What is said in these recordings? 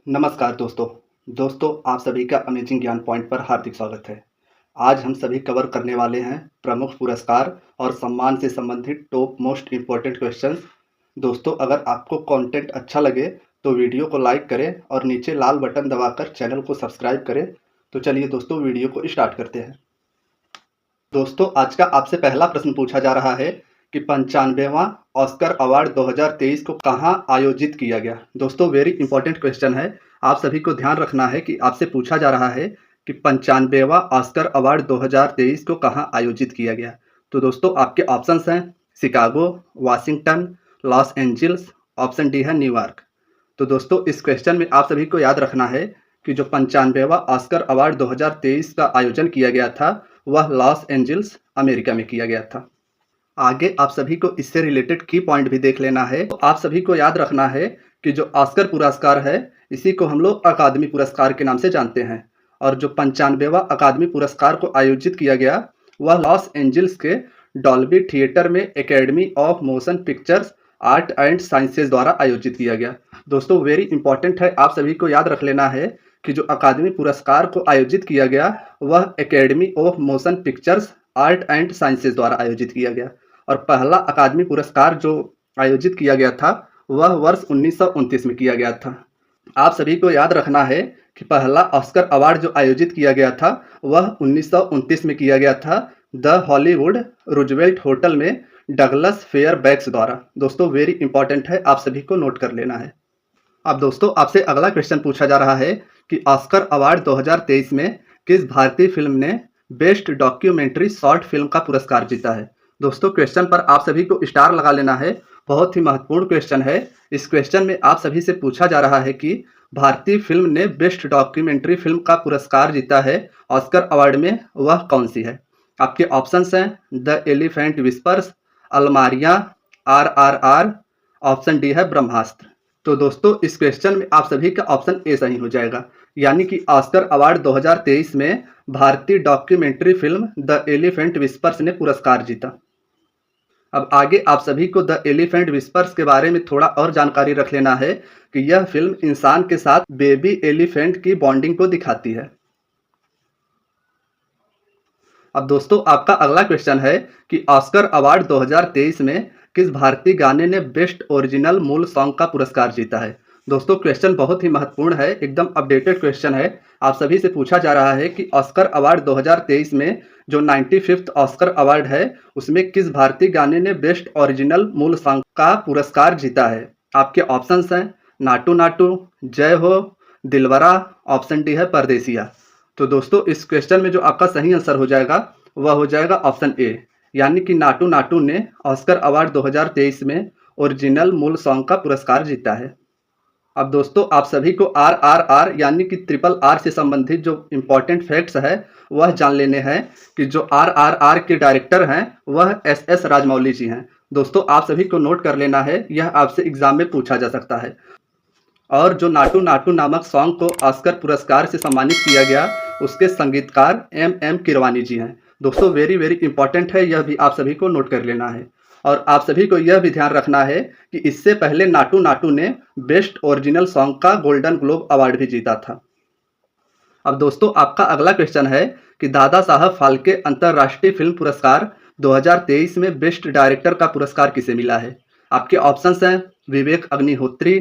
नमस्कार दोस्तों आप सभी का अमेजिंग ज्ञान पॉइंट पर हार्दिक स्वागत है। आज हम सभी कवर करने वाले हैं प्रमुख पुरस्कार और सम्मान से संबंधित टॉप मोस्ट इम्पोर्टेंट क्वेश्चंस। दोस्तों, अगर आपको कंटेंट अच्छा लगे तो वीडियो को लाइक करें और नीचे लाल बटन दबाकर चैनल को सब्सक्राइब करें। तो चलिए दोस्तों, वीडियो को स्टार्ट करते हैं। दोस्तों, आज का आपसे पहला प्रश्न पूछा जा रहा है कि 95वां ऑस्कर अवार्ड 2023 को कहां आयोजित किया गया। दोस्तों, वेरी इंपॉर्टेंट क्वेश्चन है। आप सभी को ध्यान रखना है कि आपसे पूछा जा रहा है कि 95वां ऑस्कर अवार्ड 2023 को कहां आयोजित किया गया। तो दोस्तों, आपके ऑप्शंस हैं Chicago, Washington, Los Angeles, option D है न्यूयॉर्क। तो दोस्तों, इस क्वेश्चन में आप सभी को याद रखना है कि जो 95वां ऑस्कर अवार्ड 2023 का आयोजन किया गया था वह लॉस एंजल्स अमेरिका में किया गया था। आगे आप सभी को इससे रिलेटेड की पॉइंट भी देख लेना है। तो आप सभी को याद रखना है कि जो ऑस्कर पुरस्कार है इसी को हम लोग अकादमी पुरस्कार के नाम से जानते हैं, और जो 95वां अकादमी पुरस्कार को आयोजित किया गया वह लॉस एंजल्स के डॉल्बी थिएटर में academy of motion pictures art and sciences द्वारा आयोजित किया गया। दोस्तों, वेरी इंपॉर्टेंट है, आप सभी को याद रख लेना है कि जो अकादमी पुरस्कार को आयोजित किया गया वह academy of motion pictures art and sciences द्वारा आयोजित किया गया, और पहला अकादमी पुरस्कार जो आयोजित किया गया था वह वर्ष 1929 में किया गया था। आप सभी को याद रखना है कि पहला ऑस्कर अवार्ड जो आयोजित किया गया था वह 1929 में किया गया था द हॉलीवुड रूजवेल्ट होटल में डगलस फेयरबैक्स द्वारा। दोस्तों, वेरी इंपॉर्टेंट है, आप सभी को नोट कर लेना है। अब दोस्तों, आपसे अगला क्वेश्चन पूछा जा रहा है कि ऑस्कर अवार्ड 2023 में किस भारतीय फिल्म ने बेस्ट डॉक्यूमेंट्री शॉर्ट फिल्म का पुरस्कार जीता है। दोस्तों, क्वेश्चन पर आप सभी को स्टार लगा लेना है, बहुत ही महत्वपूर्ण क्वेश्चन है। इस क्वेश्चन में आप सभी से पूछा जा रहा है कि भारतीय फिल्म ने बेस्ट डॉक्यूमेंट्री फिल्म का पुरस्कार जीता है ऑस्कर अवार्ड में, वह कौन सी है। आपके ऑप्शंस हैं द एलिफेंट विस्पर्स, अलमारियां, RRR, ऑप्शन डी है ब्रह्मास्त्र। तो दोस्तों, इस क्वेश्चन में आप सभी का ऑप्शन ए सही हो जाएगा, यानी कि ऑस्कर अवार्ड 2023 में भारतीय documentary film the elephant whispers ने पुरस्कार जीता। अब आगे आप सभी को द एलिफेंट विस्पर्स के बारे में थोड़ा और जानकारी रख लेना है कि यह फिल्म इंसान के साथ बेबी एलिफेंट की बॉन्डिंग को दिखाती है। अब दोस्तों, आपका अगला क्वेश्चन है कि ऑस्कर अवार्ड 2023 में किस भारतीय गाने ने बेस्ट ओरिजिनल मूल सॉन्ग का पुरस्कार जीता है। दोस्तों, क्वेश्चन बहुत ही महत्वपूर्ण है, एकदम अपडेटेड क्वेश्चन है। आप सभी से पूछा जा रहा है कि ऑस्कर अवार्ड 2023 में जो 95th ऑस्कर अवार्ड है उसमें किस भारतीय गाने ने बेस्ट ओरिजिनल मूल सॉन्ग का पुरस्कार जीता है। आपके ऑप्शंस हैं नाटू नाटू, जय हो, दिलवरा, ऑप्शन डी है परदेसिया। तो दोस्तों, इस क्वेश्चन में जो आपका सही आंसर हो जाएगा वह हो जाएगा ऑप्शन ए, यानी कि नाटू नाटू ने ऑस्कर अवार्ड 2023 में ओरिजिनल मूल सॉन्ग का पुरस्कार जीता है। अब दोस्तों, आप सभी को RRR यानी कि RRR से संबंधित जो इम्पोर्टेंट फैक्ट्स है वह जान लेने हैं कि जो RRR के डायरेक्टर हैं वह SS राजमौली जी हैं। दोस्तों, आप सभी को नोट कर लेना है, यह आपसे एग्जाम में पूछा जा सकता है। और जो नाटू नाटू नामक सॉन्ग को ऑस्कर पुरस्कार से सम्मानित किया गया उसके संगीतकार MM किरवानी जी हैं। दोस्तों, वेरी वेरी इंपॉर्टेंट है, यह भी आप सभी को नोट कर लेना है। और आप सभी को यह भी ध्यान रखना है कि इससे पहले नाटू नाटू ने बेस्ट ओरिजिनल सॉन्ग का गोल्डन ग्लोब अवार्ड भी जीता था। अब दोस्तों, आपका अगला क्वेश्चन है कि दादा साहब फाल्के अंतर्राष्ट्रीय फिल्म पुरस्कार 2023 में बेस्ट डायरेक्टर का पुरस्कार किसे मिला है। आपके ऑप्शंस हैं विवेक अग्निहोत्री,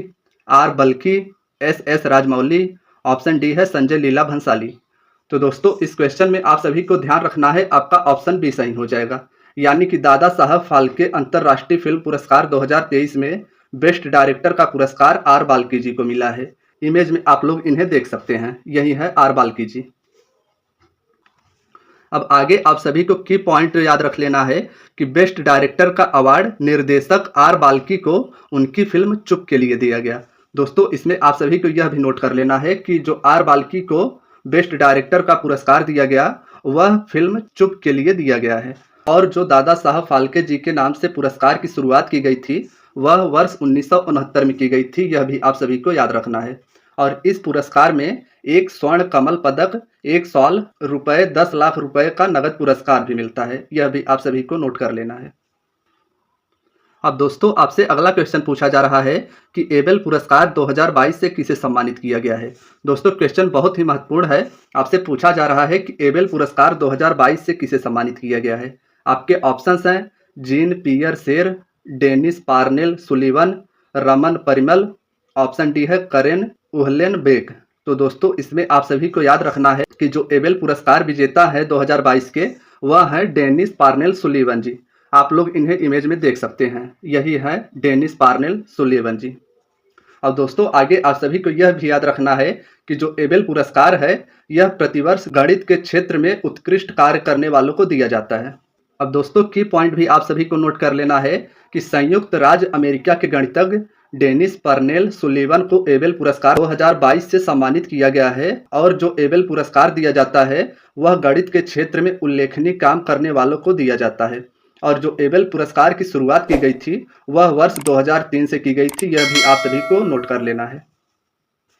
R बल्की, SS राजमौली, ऑप्शन डी है संजय लीला भंसाली। तो दोस्तों, इस क्वेश्चन में आप सभी को ध्यान रखना है, आपका ऑप्शन बी सही हो जाएगा, यानी कि दादा साहब फाल्के अंतर्राष्ट्रीय फिल्म पुरस्कार 2023 में बेस्ट डायरेक्टर का पुरस्कार R बाल्की जी को मिला है। इमेज में आप लोग इन्हें देख सकते हैं, यही है R बाल्की जी। अब आगे आप सभी को की पॉइंट याद रख लेना है कि बेस्ट डायरेक्टर का अवार्ड निर्देशक R बाल्की को उनकी फिल्म चुप के लिए दिया गया। दोस्तों, इसमें आप सभी को यह भी नोट कर लेना है कि जो R बाल्की को बेस्ट डायरेक्टर का पुरस्कार दिया गया वह फिल्म चुप के लिए दिया गया है, और जो दादा साहब फाल्के जी के नाम से पुरस्कार की शुरुआत की गई थी वह वर्ष 1969 में की गई थी, यह भी आप सभी को याद रखना है। और इस पुरस्कार में एक स्वर्ण कमल पदक, एक सॉल रुपए, 10 लाख रुपए का नगद पुरस्कार भी मिलता है, यह भी आप सभी को नोट कर लेना है। अब दोस्तों आपसे अगला क्वेश्चन पूछा जा रहा है कि एबेल पुरस्कार 2022 से किसे सम्मानित किया गया है। दोस्तों क्वेश्चन बहुत ही महत्वपूर्ण है। आपसे पूछा जा रहा है कि एबेल पुरस्कार 2022 से किसे सम्मानित किया गया है। आपके ऑप्शंस हैं Jean Pierre Serre, Dennis Parnell Sullivan, Raman Parimal, option D है करेन उहलेनबेक। तो दोस्तों इसमें आप सभी को याद रखना है कि जो एबेल पुरस्कार विजेता है 2022 के वह है डेनिस पार्नेल सुलिवन जी। आप लोग इन्हें इमेज में देख सकते हैं, यही है डेनिस पार्नेल सुलिवन जी। अब दोस्तों आगे आप सभी को यह भी याद रखना है कि जो एबेल पुरस्कार है यह प्रतिवर्ष गणित के क्षेत्र में उत्कृष्ट कार्य करने वालों को दिया जाता है। अब दोस्तों की पॉइंट भी आप सभी को नोट कर लेना है कि संयुक्त राज्य अमेरिका के गणितज्ञ डेनिस पार्नेल सुलिवन को एबेल पुरस्कार 2022 से सम्मानित किया गया है और जो एबेल पुरस्कार दिया जाता है वह गणित के क्षेत्र में उल्लेखनीय काम करने वालों को दिया जाता है। और जो एबेल पुरस्कार की शुरुआत की गई थी वह वर्ष 2003 से की गई थी, यह भी आप सभी को नोट कर लेना है।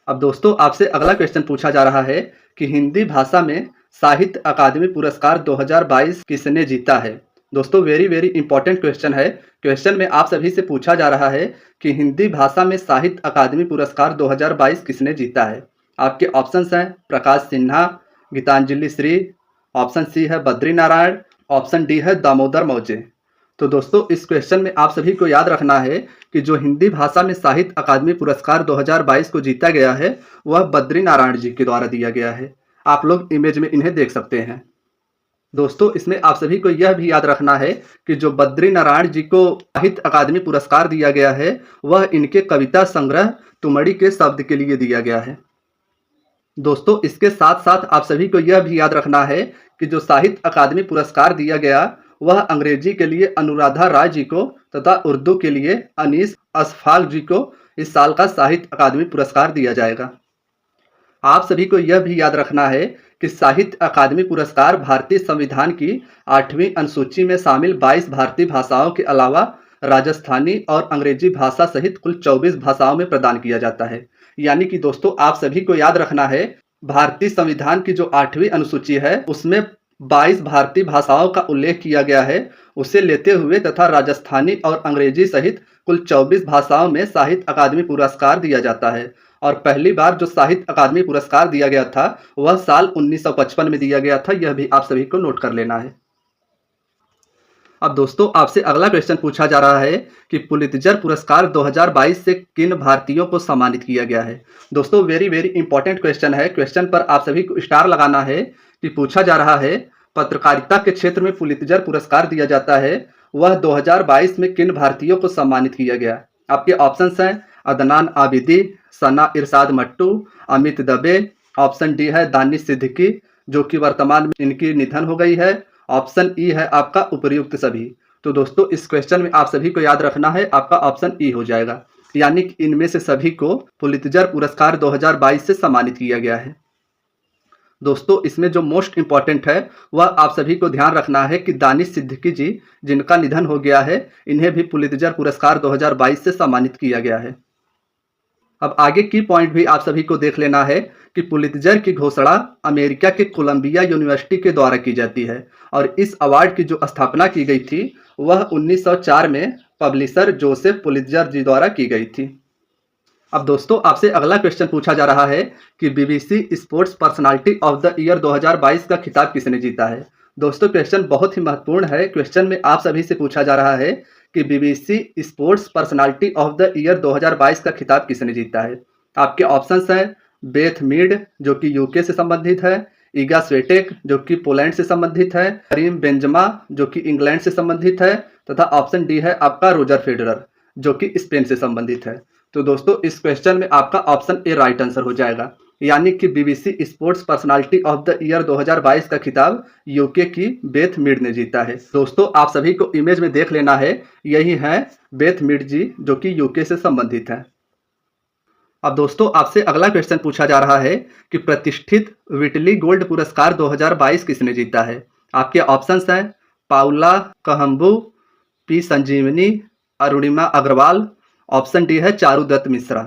अब दोस्तों आपसे अगला क्वेश्चन पूछा जा रहा है कि हिंदी भाषा में साहित्य अकादमी पुरस्कार 2022 किसने जीता है। दोस्तों वेरी इंपॉर्टेंट क्वेश्चन है। क्वेश्चन में आप सभी से पूछा जा रहा है कि हिंदी भाषा में साहित्य अकादमी पुरस्कार 2022 किसने जीता है। आपके ऑप्शंस हैं प्रकाश सिन्हा, गीतांजलि श्री, ऑप्शन सी है बद्री नारायण, ऑप्शन डी है दामोदर मौजे। तो दोस्तों इस क्वेश्चन में आप सभी को याद रखना है कि जो हिंदी भाषा में साहित्य अकादमी पुरस्कार 2022 को जीता गया है वह बद्री नारायण जी के द्वारा दिया गया है। आप लोग इमेज में इन्हें देख सकते हैं। दोस्तों इसमें आप सभी को यह भी याद रखना है कि जो बद्री नारायण जी को साहित्य अकादमी पुरस्कार दिया गया है वह इनके कविता संग्रह तुमड़ी के शब्द के लिए दिया गया है। दोस्तों इसके साथ साथ आप सभी को यह भी याद रखना है कि जो साहित्य अकादमी पुरस्कार दिया गया वह अंग्रेजी के लिए अनुराधा राय जी को तथा उर्दू के लिए अनीस अशफाक जी को इस साल का साहित्य अकादमी पुरस्कार दिया जाएगा। आप सभी को यह भी याद रखना है कि साहित्य अकादमी पुरस्कार भारतीय संविधान की 8वीं अनुसूची में शामिल 22 भारतीय भाषाओं के अलावा राजस्थानी और अंग्रेजी भाषा सहित कुल 24 भाषाओं में प्रदान किया जाता है। यानी कि दोस्तों आप सभी को याद रखना है भारतीय संविधान की जो 8वीं अनुसूची है उसमें 22 भारतीय भाषाओं का उल्लेख किया गया है, उसे लेते हुए तथा राजस्थानी और अंग्रेजी सहित कुल 24 भाषाओं में साहित्य अकादमी पुरस्कार दिया जाता है। और पहली बार जो साहित्य अकादमी पुरस्कार दिया गया था वह साल 1955 में दिया गया था, यह भी आप सभी को नोट कर लेना है। अब दोस्तों आपसे अगला क्वेश्चन पूछा जा रहा है कि पुलित्जर पुरस्कार 2022 से किन भारतीयों को सम्मानित किया गया है। दोस्तों वेरी इंपॉर्टेंट क्वेश्चन है। क्वेश्चन पर आप सभी को स्टार लगाना है कि पूछा जा रहा है पत्रकारिता के क्षेत्र में पुलित्जर पुरस्कार दिया जाता है, वह 2022 में किन भारतीयों को सम्मानित किया गया। आपके ऑप्शंस हैं अदनान आबिदी, सना इरशाद मट्टू, अमित दबे, ऑप्शन डी है दानिश सिद्दीकी जो कि वर्तमान में इनकी निधन हो गई है, ऑप्शन ई है आपका उपर्युक्त सभी। तो दोस्तों इस क्वेश्चन में आप सभी को याद रखना है आपका ऑप्शन ई हो जाएगा, यानी कि इनमें से सभी को पुलित्जर पुरस्कार 2022 से सम्मानित किया गया है। दोस्तों इसमें जो मोस्ट इंपॉर्टेंट है वह आप सभी को ध्यान रखना है कि दानिश सिद्दीकी जी जिनका निधन हो गया है इन्हें भी पुलित्जर पुरस्कार 2022 से सम्मानित किया गया है। अब आगे की पॉइंट भी आप सभी को देख लेना है कि पुलित्जर की घोषणा अमेरिका के कोलंबिया यूनिवर्सिटी के द्वारा की जाती है और इस अवार्ड की जो स्थापना की गई थी वह 1904 में पब्लिशर जोसेफ पुलित्जर जी द्वारा की गई थी। अब दोस्तों आपसे अगला क्वेश्चन पूछा जा रहा है कि BBC sports personality of the Year 2022 का खिताब किसने जीता है। दोस्तों क्वेश्चन बहुत ही महत्वपूर्ण है। क्वेश्चन में आप सभी से पूछा जा रहा है कि BBC sports personality of the Year 2022 का खिताब किसने जीता है। आपके ऑप्शंस हैं बेथ मीड जो कि यूके से संबंधित है, ईगा स्वेटेक जो कि पोलैंड से संबंधित है, करीम बेंजमा जो कि इंग्लैंड से संबंधित है तथा ऑप्शन डी है आपका रोजर फेडरर जो कि स्पेन से संबंधित है। तो दोस्तों इस क्वेश्चन में आपका ऑप्शन ए राइट आंसर हो जाएगा, यानी कि BBC sports personality of the Year 2022 का खिताब यूके की बेथ मीड ने जीता है। दोस्तों आप सभी को इमेज में देख लेना है, यही है बेथ मीड जी जो कि यूके से संबंधित है। अब दोस्तों आपसे अगला क्वेश्चन पूछा जा रहा है कि प्रतिष्ठित विटली गोल्ड पुरस्कार 2022 किसने जीता है। आपके ऑप्शंस हैं पाउला कहम्बू, पी संजीवनी, अरुणिमा अग्रवाल, ऑप्शन डी है चारू दत्त मिश्रा।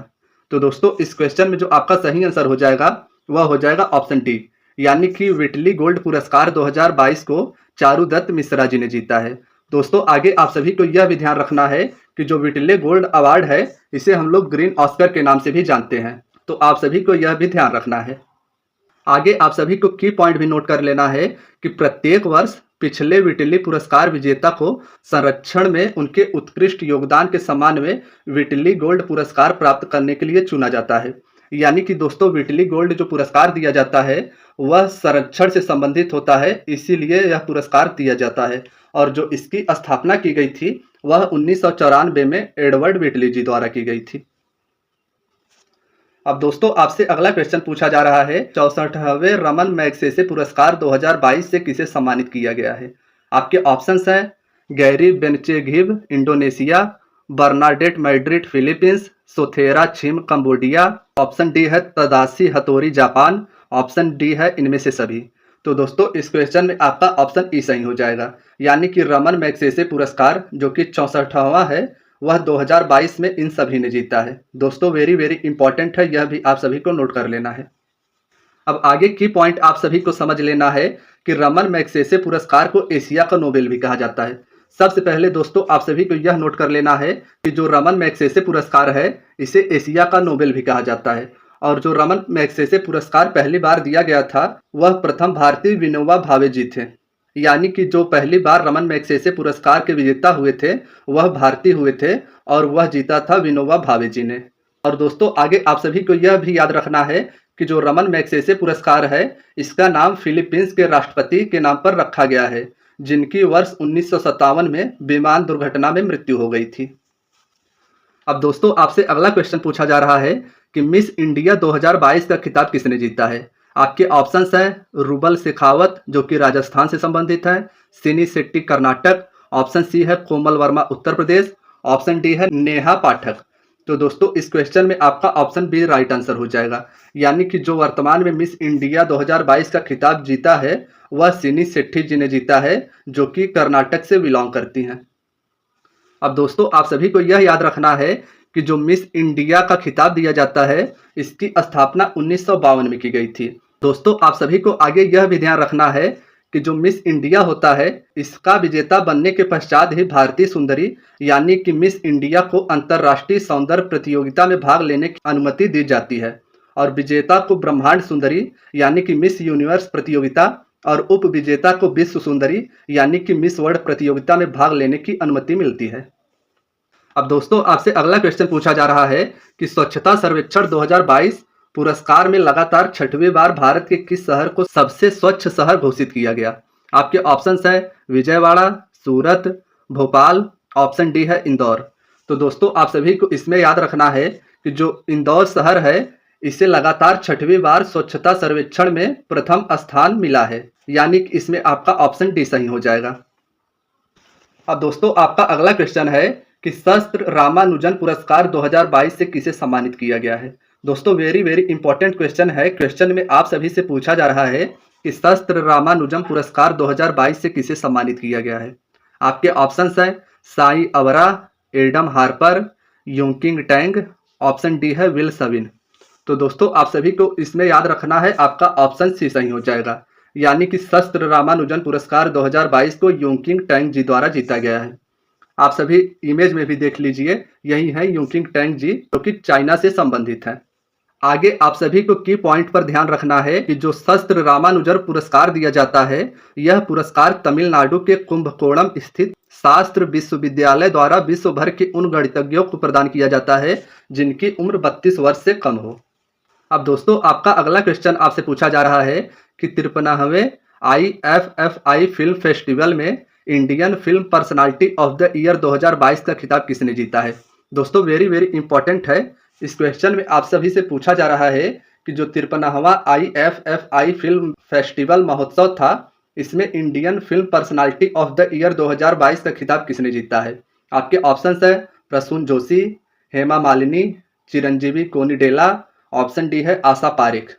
तो दोस्तों इस क्वेश्चन में जो आपका सही आंसर हो जाएगा वह हो जाएगा ऑप्शन डी, यानी कि विटली गोल्ड पुरस्कार 2022 को चारू दत्त मिश्रा जी ने जीता है। दोस्तों आगे आप सभी को यह भी ध्यान रखना है कि जो विटिले गोल्ड अवार्ड है इसे हम लोग ग्रीन ऑस्कर के नाम से भी जानते हैं, तो आप सभी को यह भी ध्यान रखना है। आगे आप सभी को की पॉइंट भी नोट कर लेना है कि प्रत्येक वर्ष पिछले विटिली पुरस्कार विजेता को संरक्षण में उनके उत्कृष्ट योगदान के सम्मान में विटिली गोल्ड पुरस्कार प्राप्त करने के लिए चुना जाता है। यानी कि दोस्तों विटिली गोल्ड जो पुरस्कार दिया जाता है वह संरक्षण से संबंधित होता है, इसीलिए यह पुरस्कार दिया जाता है। और जो इसकी स्थापना की गई थी वह 1994 में एडवर्ड विटली जी द्वारा की गई थी। अब दोस्तों आपसे अगला क्वेश्चन पूछा जा रहा है, 64वें रमन मैग्सेसे पुरस्कार 2022 से किसे सम्मानित किया गया है। आपके ऑप्शंस हैं Gary Bencheghib Indonesia, Bernadette Madrid Philippines, Sothera Chhim Cambodia, option D है Tadashi Hattori Japan, option D है इनमें से सभी। तो दोस्तों इस क्वेश्चन में आपका ऑप्शन ई सही हो जाएगा, यानी कि रमन मैग्सेसे पुरस्कार जो कि 64वां है वह 2022 में इन सभी ने जीता है। दोस्तों वेरी वेरी इंपॉर्टेंट है, यह भी आप सभी को नोट कर लेना है। अब आगे की पॉइंट आप सभी को समझ लेना है कि रमन मैग्सेसे पुरस्कार को एशिया का नोबेल भी कहा जाता है। सबसे पहले दोस्तों आप सभी को यह नोट कर लेना है कि जो रमन मैग्सेसे पुरस्कार है इसे एशिया का नोबेल भी कहा जाता है। और जो रमन मैग्सेसे पुरस्कार पहली बार दिया गया था वह प्रथम भारतीय विनोबा भावे जी थे, यानी कि जो पहली बार रमन मैग्सेसे पुरस्कार के विजेता हुए थे वह भारतीय हुए थे और वह जीता था विनोबा भावे जी ने। और दोस्तों आगे आप सभी को यह भी याद रखना है कि जो रमन मैग्सेसे पुरस्कार है इसका नाम फिलीपींस के राष्ट्रपति के नाम पर रखा गया है, जिनकी वर्ष 1957 में विमान दुर्घटना में मृत्यु हो गई थी। अब दोस्तों आपसे अगला क्वेश्चन पूछा जा रहा है कि मिस इंडिया 2022 का खिताब किसने जीता है। आपके ऑप्शंस हैं रूबल शेखावत जो कि राजस्थान से संबंधित है, सिनी शेट्टी कर्नाटक, ऑप्शन सी है कोमल वर्मा उत्तर प्रदेश, ऑप्शन डी है नेहा पाठक। तो दोस्तों इस क्वेश्चन में आपका ऑप्शन बी राइट आंसर हो जाएगा, यानी कि जो वर्तमान में मिस इंडिया 2022 का खिताब जीता है वह सिनी शेट्टी जी ने जीता है जो कि कर्नाटक से बिलोंग करती हैं। अब दोस्तों आप सभी को यह याद रखना है कि जो मिस इंडिया का खिताब दिया जाता है इसकी स्थापना 1952 में की गई थी। दोस्तों आप सभी को आगे यह भी ध्यान रखना है कि जो मिस इंडिया होता है इसका विजेता बनने के पश्चात ही भारतीय सुंदरी यानी कि मिस इंडिया को अंतर्राष्ट्रीय सौंदर्य प्रतियोगिता में भाग लेने की अनुमति दी जाती है और विजेता को ब्रह्मांड सुंदरी यानी कि मिस यूनिवर्स प्रतियोगिता और उप विजेता को विश्व सुंदरी यानी कि मिस वर्ल्ड प्रतियोगिता में भाग लेने की अनुमति मिलती है। अब दोस्तों आपसे अगला क्वेश्चन पूछा जा रहा है कि स्वच्छता सर्वेक्षण 2022 पुरस्कार में लगातार 6वीं बार भारत के किस शहर को सबसे स्वच्छ शहर घोषित किया गया। आपके ऑप्शंस हैं विजयवाड़ा, सूरत, भोपाल, ऑप्शन डी है इंदौर। तो दोस्तों आप सभी को इसमें याद रखना है कि जो इंदौर शहर है इसे लगातार 6वीं बार स्वच्छता सर्वेक्षण में प्रथम स्थान मिला है, यानी कि इसमें आपका ऑप्शन डी सही हो जाएगा। अब दोस्तों आपका अगला क्वेश्चन है कि शस्त्र रामानुजन पुरस्कार 2022 से किसे सम्मानित किया गया है। दोस्तों वेरी वेरी इंपॉर्टेंट क्वेश्चन है। क्वेश्चन में आप सभी से पूछा जा रहा है कि शस्त्र रामानुजम पुरस्कार 2022 से किसे सम्मानित किया गया है। आपके ऑप्शंस हैं Sai Awra, Adam Harper, Yuking Tang, option D है विल सविन। तो दोस्तों आप सभी को इसमें याद रखना है आपका ऑप्शन सी सही हो जाएगा, यानी कि शस्त्र रामानुजन पुरस्कार 2022 को यूकिंग टैंग जी द्वारा जीता गया है। आप सभी इमेज में भी देख लीजिए, यही है यूकिंग टैंग जी जो कि चाइना से संबंधित है। आगे आप सभी को की पॉइंट पर ध्यान रखना है कि जो शस्त्र रामानुजन पुरस्कार दिया जाता है यह पुरस्कार तमिलनाडु के कुंभकोणम स्थित शास्त्र विश्वविद्यालय द्वारा विश्व भर के उन गणितज्ञों को प्रदान किया जाता है जिनकी उम्र 32 वर्ष से कम हो। अब दोस्तों आपका अगला क्वेश्चन आपसे पूछा जा रहा है कि 53वें IFFI फिल्म फेस्टिवल में Indian film personality of the Year 2022 का खिताब किसने जीता है। दोस्तों वेरी वेरी इंपॉर्टेंट है। इस क्वेश्चन में आप सभी से पूछा जा रहा है कि जो 53वां IFFI फिल्म फेस्टिवल महोत्सव था इसमें Indian film personality of the Year 2022 का खिताब किसने जीता है। आपके ऑप्शंस है प्रसून जोशी, हेमा मालिनी, चिरंजीवी कोनिडेला, ऑप्शन डी है आशा पारेख।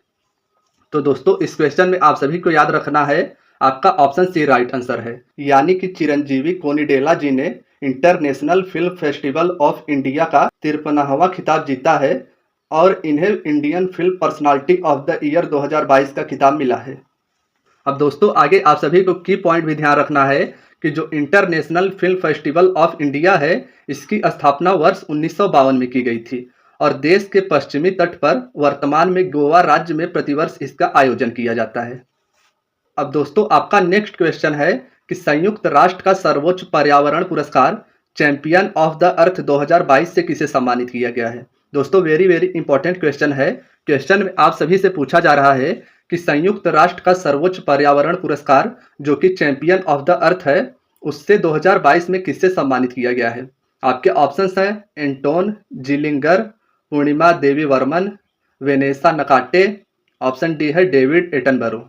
तो दोस्तों इस क्वेश्चन में आप सभी को याद रखना है आपका ऑप्शन सी राइट आंसर है, यानी कि चिरंजीवी कोनिडेला जी ने international film festival of India का 53वां खिताब जीता है और इन्हें Indian film personality of the Year 2022 का खिताब मिला है। अब दोस्तों आगे आप सभी को की पॉइंट भी ध्यान रखना है कि जो international film festival of India है इसकी स्थापना वर्ष 1952 में की गई थी और देश के पश्चिमी तट पर वर्तमान में गोवा राज्य में प्रतिवर्ष इसका आयोजन किया जाता है। अब दोस्तों आपका नेक्स्ट क्वेश्चन है कि संयुक्त राष्ट्र का सर्वोच्च पर्यावरण पुरस्कार चैंपियन ऑफ द अर्थ 2022 से किसे सम्मानित किया गया है। दोस्तों वेरी वेरी इंपॉर्टेंट क्वेश्चन है। क्वेश्चन में आप सभी से पूछा जा रहा है कि संयुक्त राष्ट्र का सर्वोच्च पर्यावरण पुरस्कार जो कि चैंपियन ऑफ द अर्थ है उससे 2022 में किससे सम्मानित किया गया है। आपके ऑप्शंस हैं एंटोन जिलिंगर, पूर्णिमा देवी वर्मन, वेनेसा नकाटे, ऑप्शन डी है डेविड एटनबरो।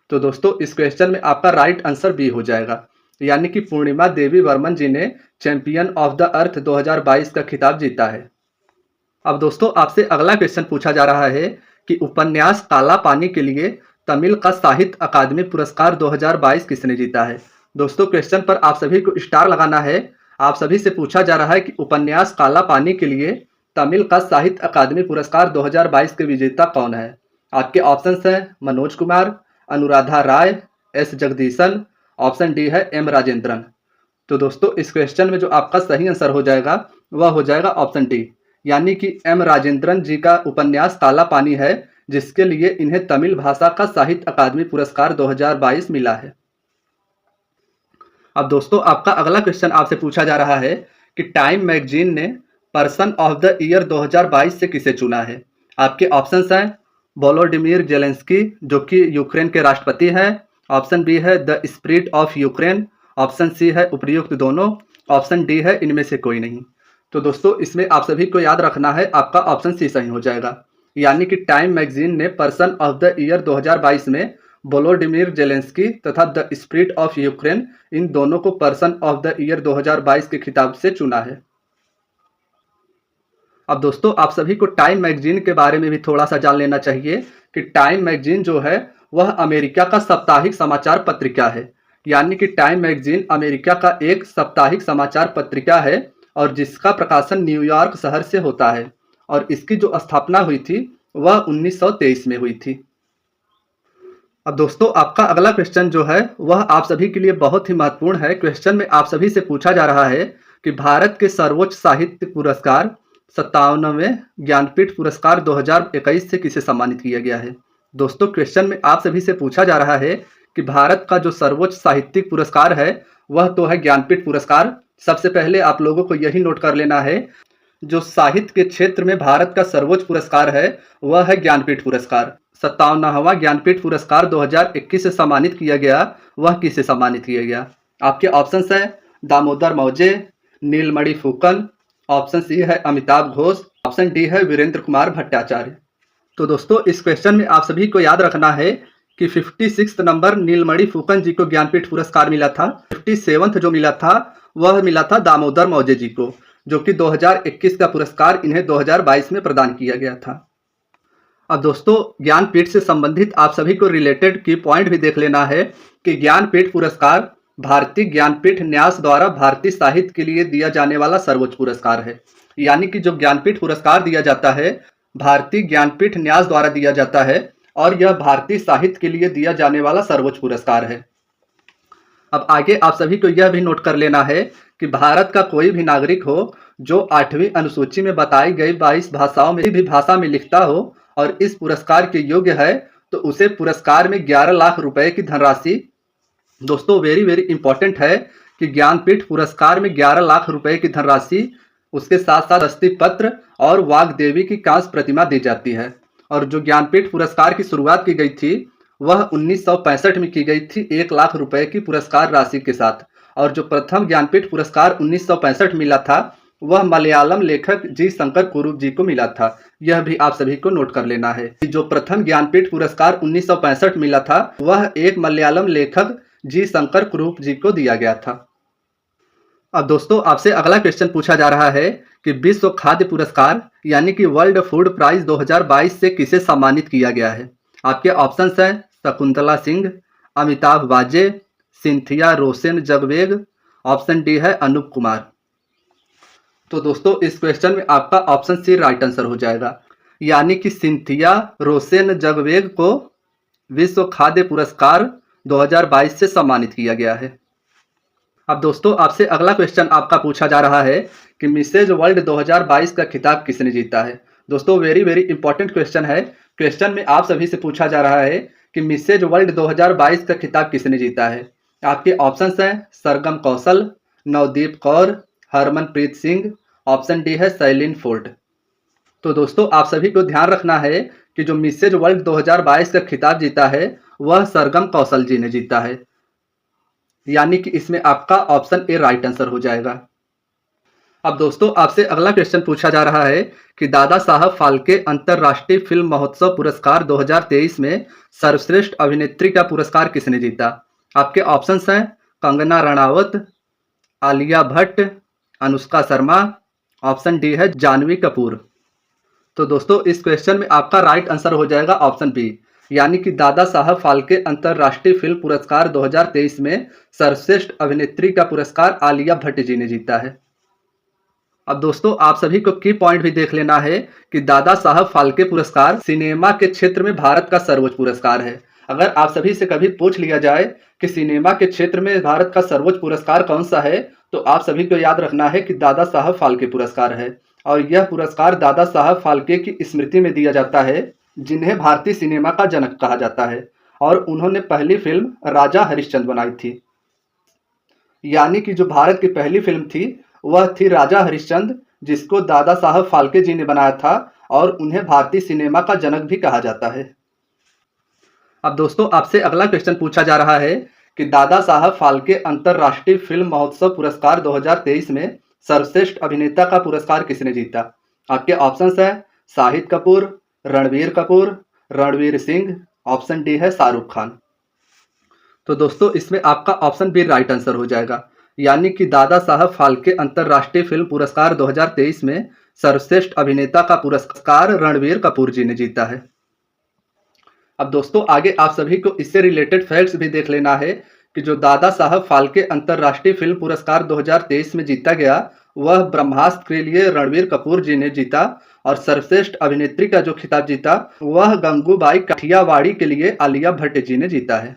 तो दोस्तों इस क्वेश्चन में आपका राइट आंसर बी हो जाएगा, यानी कि पूर्णिमा देवी वर्मन जी ने चैंपियन ऑफ द अर्थ 2022 का खिताब जीता है। अब दोस्तों आपसे अगला क्वेश्चन पूछा जा रहा है कि उपन्यास काला पानी के लिए तमिल का साहित्य अकादमी पुरस्कार 2022 किसने जीता है। दोस्तों क्वेश्चन पर आप सभी को स्टार लगाना है। आप सभी से पूछा जा रहा है कि उपन्यास काला पानी के लिए तमिल का साहित्य अकादमी पुरस्कार 2022 के विजेता कौन है। आपके ऑप्शंस हैं मनोज कुमार, अनुराधा राय, एस जगदीशन, ऑप्शन डी है एम राजेंद्रन। तो दोस्तों इस क्वेश्चन में जो आपका सही आंसर हो जाएगा वह हो जाएगा ऑप्शन डी, यानी कि एम राजेंद्रन जी का उपन्यास काला पानी है जिसके लिए इन्हें तमिल भाषा का साहित्य अकादमी पुरस्कार 2022 मिला है। अब दोस्तों आपका अगला क्वेश्चन आपसे पूछा जा रहा है कि टाइम मैगजीन ने पर्सन ऑफ द ईयर 2022 से किसे चुना है। आपके ऑप्शंस हैं वोलोडिमिर जेलेंस्की जो कि यूक्रेन के राष्ट्रपति हैं, ऑप्शन बी है the spirit of Ukraine, option C है उपयुक्त दोनों, ऑप्शन डी है इनमें से कोई नहीं। तो दोस्तों इसमें आप सभी को याद रखना है आपका ऑप्शन सी सही हो जाएगा, यानी कि टाइम मैगजीन ने पर्सन ऑफ द ईयर 2022 में वोलोडिमिर जेलेंस्की तथा द स्पिरिट ऑफ यूक्रेन इन दोनों को पर्सन ऑफ द ईयर 2022 के खिताब से चुना है। अब दोस्तों आप सभी को टाइम मैगजीन के बारे में भी थोड़ा सा जान लेना चाहिए कि टाइम मैगजीन जो है वह अमेरिका का साप्ताहिक समाचार पत्रिका है, यानी कि टाइम मैगजीन अमेरिका का एक साप्ताहिक समाचार पत्रिका है और जिसका प्रकाशन न्यूयॉर्क शहर से होता है और इसकी जो स्थापना हुई थी वह 1923 में हुई थी। अब दोस्तों आपका अगला क्वेश्चन जो है वह आप सभी के लिए बहुत ही महत्वपूर्ण है। क्वेश्चन में आप सभी से पूछा जा रहा है कि भारत के सर्वोच्च साहित्य पुरस्कार 57वें ज्ञानपीठ पुरस्कार 2021 से किसे सम्मानित किया गया है। दोस्तों क्वेश्चन में आप सभी से पूछा जा रहा है कि भारत का जो सर्वोच्च साहित्यिक पुरस्कार है वह तो है ज्ञानपीठ पुरस्कार। सबसे पहले आप लोगों को यही नोट कर लेना है जो साहित्य के क्षेत्र में भारत का सर्वोच्च पुरस्कार है वह है ज्ञानपीठ पुरस्कार। 57वां ज्ञानपीठ पुरस्कार 2021 से सम्मानित किया गया, वह किसे सम्मानित किया गया। आपके ऑप्शंस है दामोदर मौजे, नीलमणि फुकन, ऑप्शन सी है अमिताभ घोष, ऑप्शन डी है वीरेंद्र कुमार भट्टाचार्य। तो दोस्तों इस क्वेश्चन में आप सभी को याद रखना है कि 56 नंबर नीलमणि फुकन जी को ज्ञानपीठ पुरस्कार मिला था। 57 जो मिला था वह मिला था दामोदर मौजे जी को, जो कि 2021 का पुरस्कार इन्हें 2022 में प्रदान किया गया था। अब दोस्तों ज्ञानपीठ से संबंधित आप सभी को रिलेटेड की पॉइंट भी देख लेना है कि ज्ञानपीठ पुरस्कार भारतीय ज्ञानपीठ न्यास द्वारा भारतीय साहित्य के लिए दिया जाने वाला सर्वोच्च पुरस्कार है, यानी कि जो ज्ञानपीठ पुरस्कार दिया जाता है भारतीय ज्ञानपीठ न्यास द्वारा दिया जाता है और यह भारतीय साहित्य के लिए दिया जाने वाला सर्वोच्च पुरस्कार है। अब आगे आप सभी को यह भी नोट कर लेना है कि भारत का कोई भी नागरिक हो जो 8वीं अनुसूची में बताई गई 22 भाषाओं में भी भाषा में लिखता हो और इस पुरस्कार के योग्य है तो उसे पुरस्कार में 11 लाख रुपए की धनराशि, दोस्तों वेरी वेरी इंपॉर्टेंट है कि ज्ञानपीठ पुरस्कार में 11 लाख रुपए की धनराशि, उसके साथ साथ दस्ती पत्र और वाग्देवी की कांस्य प्रतिमा दी जाती है। और जो ज्ञानपीठ पुरस्कार की शुरुआत की गई थी वह 1965 में की गई थी 1 लाख रुपए की पुरस्कार राशि के साथ। और जो प्रथम ज्ञानपीठ पुरस्कार 1965 मिला था वह मलयालम लेखक जी शंकर कुरूप जी को मिला था। यह भी आप सभी को नोट कर लेना है कि जो प्रथम ज्ञानपीठ पुरस्कार 1965 मिला था वह एक मलयालम लेखक जी शंकर कुरूप जी को दिया गया था। अब दोस्तों आपसे अगला क्वेश्चन पूछा जा रहा है कि विश्व खाद्य पुरस्कार यानी कि वर्ल्ड फूड प्राइज 2022 से किसे सम्मानित किया गया है। आपके ऑप्शंस हैं शकुंतला सिंह, अमिताभ बाजे, सिंथिया रोसेन जगवेग, ऑप्शन डी है अनूप कुमार। तो दोस्तों इस क्वेश्चन में आपका ऑप्शन सी राइट आंसर हो जाएगा, यानी कि सिंथिया रोसेन जगवेग को विश्व खाद्य पुरस्कार 2022 से सम्मानित किया गया है। अब दोस्तों आपसे अगला क्वेश्चन आपका पूछा जा रहा है कि मिसेज वर्ल्ड 2022 का खिताब किसने जीता है। दोस्तों वेरी वेरी इंपॉर्टेंट क्वेश्चन है। क्वेश्चन में आप सभी से पूछा जा रहा है कि मिसेज वर्ल्ड 2022 का खिताब किसने जीता है। आपके ऑप्शंस हैं सरगम कौशल, नवदीप कौर, हरमनप्रीत सिंह, ऑप्शन डी है शैलीन फोर्ट। तो दोस्तों आप सभी को ध्यान रखना है कि जो मिसेज वर्ल्ड 2022 का खिताब जीता है वह सरगम कौशल जी ने जीता है, यानी कि इसमें आपका ऑप्शन ए राइट आंसर हो जाएगा। अब दोस्तों आपसे अगला क्वेश्चन पूछा जा रहा है कि दादा साहब फाल्के अंतर्राष्ट्रीय फिल्म महोत्सव पुरस्कार 2023 में सर्वश्रेष्ठ अभिनेत्री का पुरस्कार किसने जीता। आपके ऑप्शंस हैं कंगना रणावत, आलिया भट्ट, अनुष्का शर्मा, ऑप्शन डी है जानवी कपूर। तो दोस्तों इस क्वेश्चन में आपका राइट आंसर हो जाएगा ऑप्शन बी, यानी कि दादा साहब फाल्के अंतर्राष्ट्रीय फिल्म पुरस्कार 2023 में सर्वश्रेष्ठ अभिनेत्री का पुरस्कार आलिया भट्ट जी ने जीता है। अब दोस्तों आप सभी को की पॉइंट भी देख लेना है कि दादा साहब फाल्के पुरस्कार सिनेमा के क्षेत्र में भारत का सर्वोच्च पुरस्कार है। अगर आप सभी से कभी पूछ लिया जाए कि सिनेमा के क्षेत्र में भारत का सर्वोच्च पुरस्कार कौन सा है, तो आप सभी को याद रखना है कि दादा साहब फाल्के पुरस्कार है। और यह पुरस्कार दादा साहब फाल्के की स्मृति में दिया जाता है, जिन्हें भारतीय सिनेमा का जनक कहा जाता है। और उन्होंने पहली फिल्म राजा हरिश्चंद्र बनाई थी, यानी कि जो भारत की पहली फिल्म थी वह थी राजा हरिश्चंद्र, जिसको दादा साहब फाल्के जी ने बनाया था और उन्हें भारतीय सिनेमा का जनक भी कहा जाता है। अब दोस्तों आपसे अगला क्वेश्चन पूछा जा रहा है कि दादा साहब फाल्के अंतर्राष्ट्रीय फिल्म महोत्सव पुरस्कार 2023 में सर्वश्रेष्ठ अभिनेता का पुरस्कार किसने जीता। आपके ऑप्शंस हैं शाहिद कपूर, रणबीर कपूर, रणवीर सिंह, ऑप्शन डी है शाहरुख खान। तो दोस्तों इसमें आपका ऑप्शन बी राइट आंसर हो जाएगा, यानी कि दादा साहब फाल्के अंतर्राष्ट्रीय फिल्म पुरस्कार 2023 में सर्वश्रेष्ठ अभिनेता का पुरस्कार रणबीर कपूर जी ने जीता है। अब दोस्तों आगे आप सभी को इससे रिलेटेड फैक्ट्स भी देख लेना है कि जो दादा साहब फाल्के अंतर्राष्ट्रीय फिल्म पुरस्कार 2023 में जीता गया वह ब्रह्मास्त्र के लिए रणबीर कपूर जी ने जीता, और सर्वश्रेष्ठ अभिनेत्री का जो खिताब जीता वह गंगूबाई काठियावाड़ी के लिए आलिया भट्ट जी ने जीता है।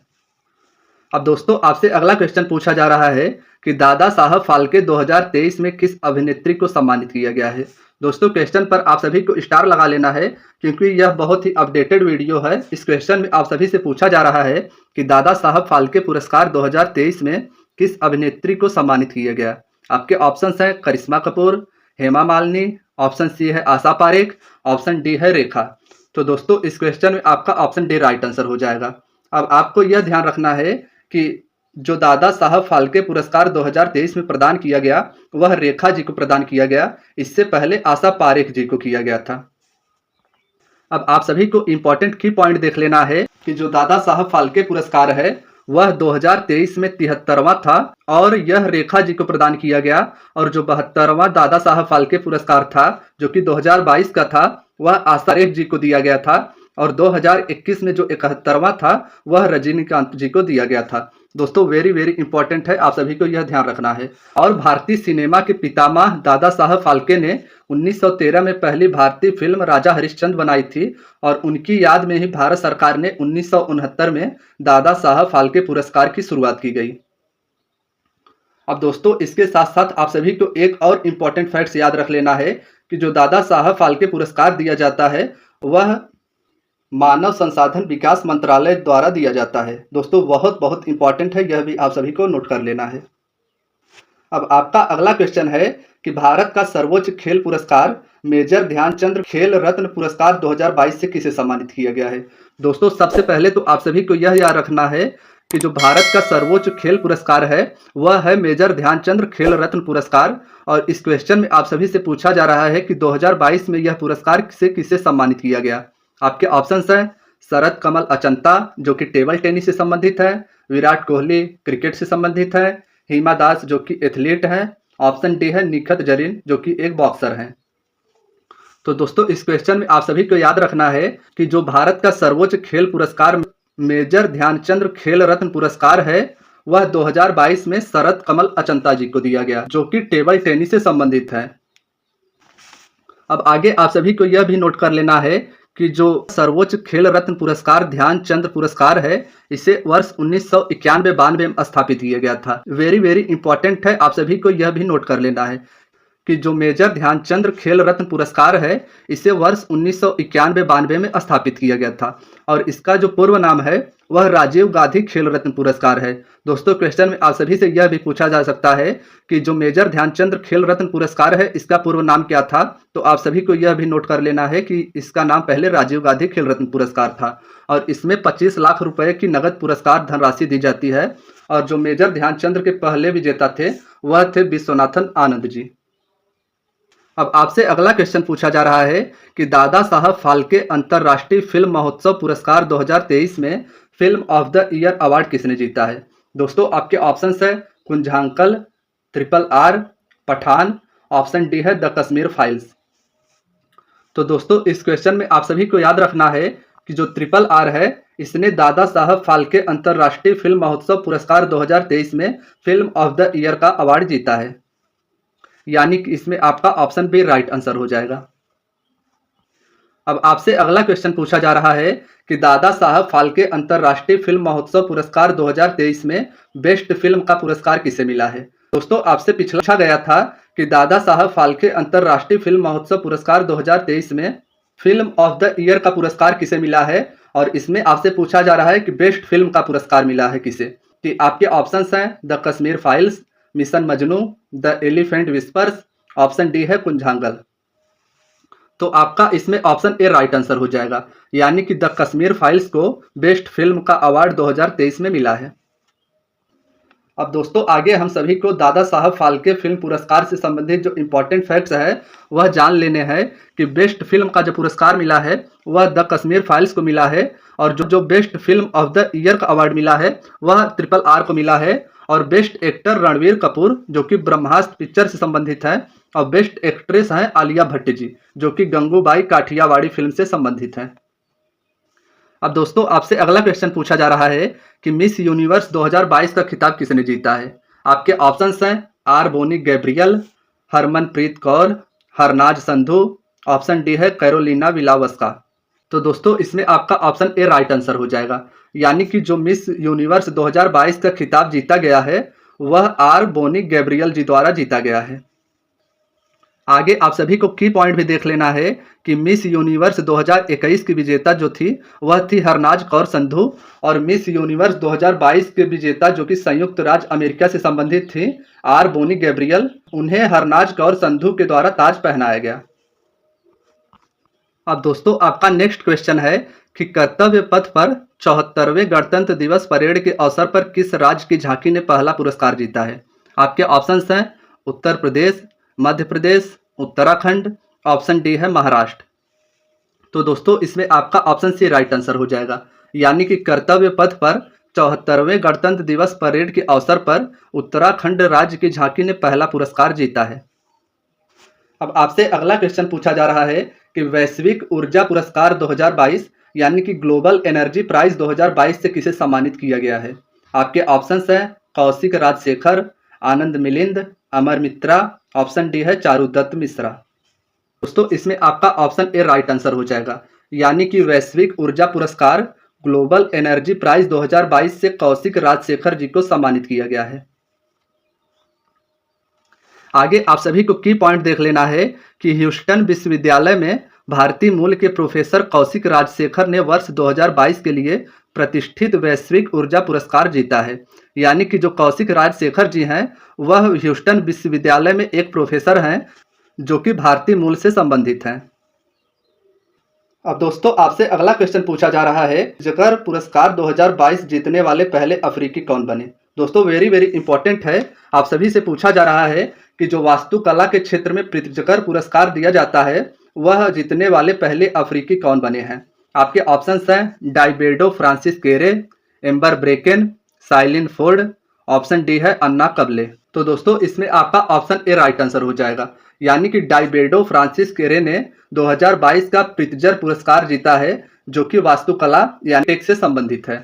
अब दोस्तों आपसे अगला क्वेश्चन पूछा जा रहा है कि दादा साहब फाल्के 2023 में किस अभिनेत्री को सम्मानित किया गया है। दोस्तों क्वेश्चन पर आप सभी को स्टार लगा लेना है, क्योंकि यह बहुत ही अपडेटेड वीडियो है। इस क्वेश्चन में आप सभी से पूछा जा रहा है कि दादा साहब फाल्के पुरस्कार 2023 में किस अभिनेत्री को सम्मानित किया गया। आपके ऑप्शंस हैं करिश्मा कपूर, हेमा मालिनी, ऑप्शन सी है आशा पारेख, ऑप्शन डी है रेखा। तो दोस्तों इस क्वेश्चन में आपका ऑप्शन डी राइट आंसर हो जाएगा। अब आपको यह ध्यान रखना है कि जो दादा साहब फाल्के पुरस्कार 2023 में प्रदान किया गया वह रेखा जी को प्रदान किया गया, इससे पहले आशा पारेख जी को किया गया था। अब आप सभी को इंपॉर्टेंट की पॉइंट देख लेना है कि जो दादा साहब फाल्के पुरस्कार है वह 2023 में 73वां था और यह रेखा जी को प्रदान किया गया, और जो 72वां दादा साहब फाल्के पुरस्कार था जो कि 2022 का था वह आशा पारेख जी को दिया गया था, और 2021 में जो 71वां था वह रजनीकांत जी को दिया गया था। दोस्तों वेरी वेरी इंपॉर्टेंट है, आप सभी को यह ध्यान रखना है। और भारतीय सिनेमा के पितामह दादा साहब फाल्के ने 1913 में पहली भारतीय फिल्म राजा हरिश्चंद्र बनाई थी, और उनकी याद में ही भारत सरकार ने 1969 में दादा साहब फाल्के पुरस्कार की शुरुआत की गई। अब दोस्तों इसके साथ साथ आप सभी को एक और इम्पॉर्टेंट फैक्ट्स याद रख लेना है कि जो दादा साहब फाल्के पुरस्कार दिया जाता है वह मानव संसाधन विकास मंत्रालय द्वारा दिया जाता है। दोस्तों बहुत बहुत इंपॉर्टेंट है, यह भी आप सभी को नोट कर लेना है। अब आपका अगला क्वेश्चन है कि भारत का सर्वोच्च खेल पुरस्कार मेजर ध्यानचंद खेल रत्न पुरस्कार 2022 से किसे सम्मानित किया गया है। दोस्तों सबसे पहले तो आप सभी को यह याद रखना है कि जो भारत का सर्वोच्च खेल पुरस्कार है वह है मेजर ध्यानचंद खेल रत्न पुरस्कार, और इस क्वेश्चन में आप सभी से पूछा जा रहा है कि 2022 में यह पुरस्कार से किसे सम्मानित किया गया। आपके ऑप्शंस हैं शरद कमल अचंता जो कि टेबल टेनिस से संबंधित है, विराट कोहली क्रिकेट से संबंधित है, हिमा दास जो कि एथलीट है, ऑप्शन डी है निखत जरीन जो कि एक बॉक्सर हैं। तो दोस्तों इस क्वेश्चन में आप सभी को याद रखना है कि जो भारत का सर्वोच्च खेल पुरस्कार मेजर ध्यानचंद खेल रत्न पुरस्कार है वह 2022 में शरद कमल अचंता जी को दिया गया जो कि टेबल टेनिस से संबंधित है। अब आगे आप सभी को यह भी नोट कर लेना है कि जो सर्वोच्च खेल रत्न पुरस्कार ध्यानचंद पुरस्कार है, इसे वर्ष 1991-92 में स्थापित किया गया था। वेरी वेरी इंपॉर्टेंट है, आप सभी को यह भी नोट कर लेना है कि जो मेजर ध्यानचंद खेल रत्न पुरस्कार है, इसे वर्ष 1991-92 में स्थापित किया गया था और इसका जो पूर्व नाम है वह राजीव गांधी खेल रत्न पुरस्कार है। दोस्तों, क्वेश्चन में आप सभी से यह भी पूछा जा सकता है कि जो मेजर ध्यानचंद खेल रत्न पुरस्कार है, इसका पूर्व नाम क्या था? तो आप सभी को यह भी नोट कर लेना है कि इसका नाम पहले राजीव गांधी खेल रत्न पुरस्कार था और इसमें 25 लाख रुपए की नगद पुरस्कार धनराशि दी जाती है और जो मेजर ध्यानचंद के पहले विजेता थे वह थे विश्वनाथन आनंद जी। अब आपसे अगला क्वेश्चन पूछा जा रहा है कि दादा साहब फाल्के अंतर्राष्ट्रीय फिल्म महोत्सव पुरस्कार 2023 में film of the year award किसने जीता है? दोस्तों, आपके ऑप्शंस है कुंजांकल, RRR, पठान, ऑप्शन डी है द कश्मीर फाइल्स। तो दोस्तों, इस क्वेश्चन में आप सभी को याद रखना है कि जो RRR है, इसने दादा साहब फाल्के अंतर्राष्ट्रीय फिल्म महोत्सव पुरस्कार 2023 में फिल्म ऑफ द ईयर का अवार्ड जीता है, यानी कि इसमें आपका ऑप्शन बी राइट आंसर हो जाएगा। अब आपसे अगला क्वेश्चन पूछा जा रहा है कि दादा साहब फाल्के अंतर्राष्ट्रीय फिल्म महोत्सव पुरस्कार 2023 में बेस्ट फिल्म का पुरस्कार किसे मिला है? दोस्तों, आपसे पिछला पूछा गया था कि दादा साहब फाल्के अंतर्राष्ट्रीय फिल्म महोत्सव पुरस्कार 2023 में फिल्म ऑफ द ईयर का पुरस्कार किसे मिला है और इसमें आपसे पूछा जा रहा है कि बेस्ट फिल्म का पुरस्कार मिला है किसे? कि आपके ऑप्शंस हैं the Kashmir files, mission Majnu, the elephant whispers, option D है कुंजांगल। तो आपका इसमें ऑप्शन ए राइट आंसर हो जाएगा, यानी कि द कश्मीर फाइल्स को बेस्ट फिल्म का अवार्ड 2023 में मिला है। अब दोस्तों, आगे हम सभी को दादा साहब फाल्के फिल्म पुरस्कार से संबंधित जो इम्पोर्टेंट फैक्ट्स है वह जान लेने हैं कि बेस्ट फिल्म का जो पुरस्कार मिला है वह द कश्मीर फाइल्स को मिला है और जो best film of the year का अवार्ड मिला है वह RRR को मिला है और बेस्ट एक्टर रणवीर कपूर जो कि ब्रह्मास्त्र पिक्चर से संबंधित है और बेस्ट एक्ट्रेस हैं आलिया भट्ट जी जो कि गंगूबाई काठियावाड़ी फिल्म से संबंधित हैं। अब दोस्तों, आपसे अगला क्वेश्चन पूछा जा रहा है कि मिस यूनिवर्स 2022 का खिताब किसने जीता है? आपके ऑप्शंस हैं आर Bonny Gabriel, Harmanpreet Kaur, Harnaaz Sandhu, option D है कैरोलिना विलावस्का। तो दोस्तों, इसमें आपका ऑप्शन ए राइट आंसर हो जाएगा, यानी कि जो मिस यूनिवर्स 2022 का खिताब जीता गया है वह आर बोनी गैब्रियल जी द्वारा जीता गया है। आगे आप सभी को की पॉइंट भी देख लेना है कि मिस यूनिवर्स 2021 की विजेता जो थी वह थी हरनाज कौर संधू और मिस यूनिवर्स 2022 के विजेता जो कि संयुक्त राज्य अमेरिका से संबंधित थी आर बोनी गैब्रियल, उन्हें हरनाज कौर संधू के द्वारा ताज पहनाया गया। अब दोस्तों, आपका नेक्स्ट क्वेश्चन है कि कर्तव्य पथ पर 74वें गणतंत्र दिवस परेड के अवसर पर किस राज्य की झांकी ने पहला पुरस्कार जीता है? आपके ऑप्शंस हैं उत्तर प्रदेश, मध्य प्रदेश, उत्तराखंड, ऑप्शन डी है महाराष्ट्र। तो दोस्तों, इसमें आपका ऑप्शन सी राइट आंसर हो जाएगा, यानी कि कर्तव्य पथ पर 74वें गणतंत्र दिवस परेड के अवसर पर उत्तराखंड राज्य की झांकी ने पहला पुरस्कार जीता है। अब आपसे अगला क्वेश्चन पूछा जा रहा है कि वैश्विक ऊर्जा पुरस्कार 2022 यानी कि ग्लोबल एनर्जी प्राइज 2022 से किसे सम्मानित किया गया है? आपके ऑप्शंस हैं कौशिक राजशेखर, आनंद मिलिंद, अमर मित्रा, ऑप्शन डी है चारुदत्त मिश्रा। दोस्तों, इसमें आपका ऑप्शन ए राइट आंसर हो जाएगा, यानी कि वैश्विक ऊर्जा पुरस्कार ग्लोबल एनर्जी प्राइज 2022 से कौशिक राजशेखर जी को सम्मानित किया गया है। आगे आप सभी को की पॉइंट देख लेना है कि ह्यूस्टन विश्वविद्यालय में भारतीय मूल के प्रोफेसर कौशिक राजशेखर ने वर्ष 2022 के लिए प्रतिष्ठित वैश्विक ऊर्जा पुरस्कार जीता है, यानी कि जो कौशिक राजशेखर जी हैं वह ह्यूस्टन विश्वविद्यालय में एक प्रोफेसर हैं जो कि भारतीय मूल से संबंधित हैं। अब दोस्तों, आपसे अगला क्वेश्चन पूछा जा रहा है जकर पुरस्कार 2022 जीतने वाले पहले अफ्रीकी कौन बने? दोस्तों, वेरी वेरी इंपॉर्टेंट है, आप सभी से पूछा जा रहा है कि जो वास्तुकला के क्षेत्र में प्रित्जकर पुरस्कार दिया जाता है वह जीतने वाले पहले अफ्रीकी कौन बने हैं? आपके ऑप्शंस हैं डाइबेडो फ्रांसिस केरे, एम्बर ब्रेकेन, साइलिन फोर्ड, ऑप्शन डी है अन्ना कबले। तो दोस्तों, इसमें आपका ऑप्शन ए राइट आंसर हो जाएगा, यानी कि डाइबेडो फ्रांसिस केरे ने 2022 का प्रित्जर पुरस्कार जीता है जो कि वास्तुकला यानी टेक से संबंधित है।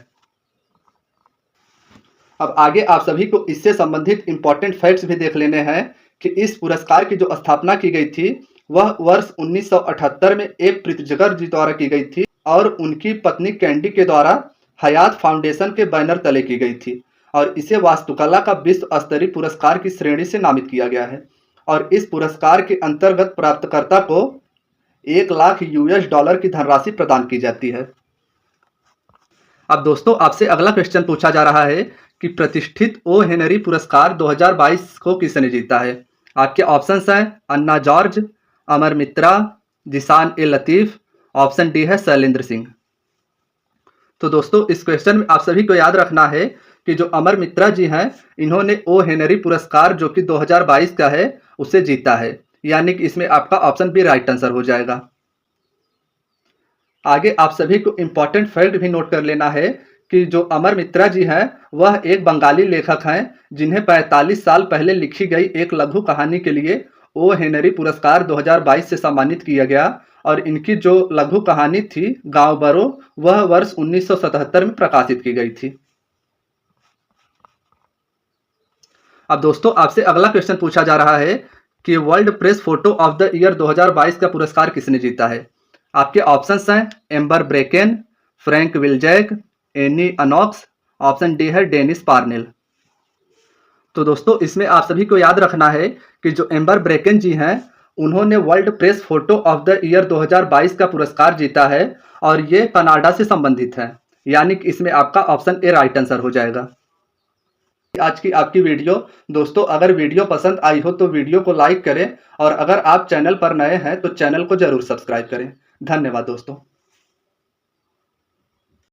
अब आगे आप सभी को इससे संबंधित इंपॉर्टेंट फैक्ट्स भी देख लेने हैं कि इस पुरस्कार की जो स्थापना की गई थी वह वर्ष 1978 में एक प्रित्जकर जी द्वारा की गई थी और उनकी पत्नी कैंडी के द्वारा हयात फाउंडेशन के बैनर तले की गई थी और इसे वास्तुकला का विश्व स्तरीय पुरस्कार की श्रेणी से नामित किया गया है और इस पुरस्कार के अंतर्गत प्राप्तकर्ता को 1 लाख US डॉलर की धनराशि प्रदान की जाती है। अब दोस्तों आपसे अगला क्वेश्चन पूछा जा रहा है कि प्रतिष्ठित ओ हेनरी पुरस्कार 2022 को किसने जीता है। आपके ऑप्शंस हैं अन्ना जॉर्ज, अमर मित्रा, जिसान ए लतीफ, ऑप्शन डी है शैलेंद्र सिंह। तो दोस्तों इस क्वेश्चन में आप सभी को याद रखना है कि जो अमर मित्रा जी हैं इन्होंने ओ हेनरी पुरस्कार जो कि 2022 का है उसे जीता है, यानी कि इसमें आपका ऑप्शन बी राइट आंसर हो जाएगा। आगे आप सभी को इम्पोर्टेंट फैक्ट भी नोट कर लेना है कि जो अमर मित्रा जी हैं वह एक बंगाली लेखक हैं जिन्हें 45 साल पहले लिखी गई एक लघु कहानी के लिए ओ हेनरी पुरस्कार 2022 से सम्मानित किया गया और इनकी जो लघु कहानी थी गांव बरो वह वर्ष 1977 में प्रकाशित की गई थी। अब दोस्तों आपसे अगला क्वेश्चन पूछा जा रहा है कि World Press Photo of the Year 2022 का पुरस्कार किसने जीता है। आपके ऑप्शंस हैं Amber Bracken, Frank Wiljak, Annie Anox, option D है डेनिस पार्नेल। तो दोस्तों इसमें आप सभी को याद रखना है कि जो एम्बर ब्रेकेन जी हैं उन्होंने world Press Photo of the Year 2022 का पुरस्कार जीता है और ये कनाडा से संबंधित है, यानी कि इसमें आपका ऑप्शन ए राइट आंसर हो जाएगा। आज की आपकी वीडियो दोस्तों अगर वीडियो पसंद आई हो तो वीडियो को लाइक करें और अगर आप चैनल पर नए हैं तो चैनल को जरूर सब्सक्राइब करें। धन्यवाद दोस्तों।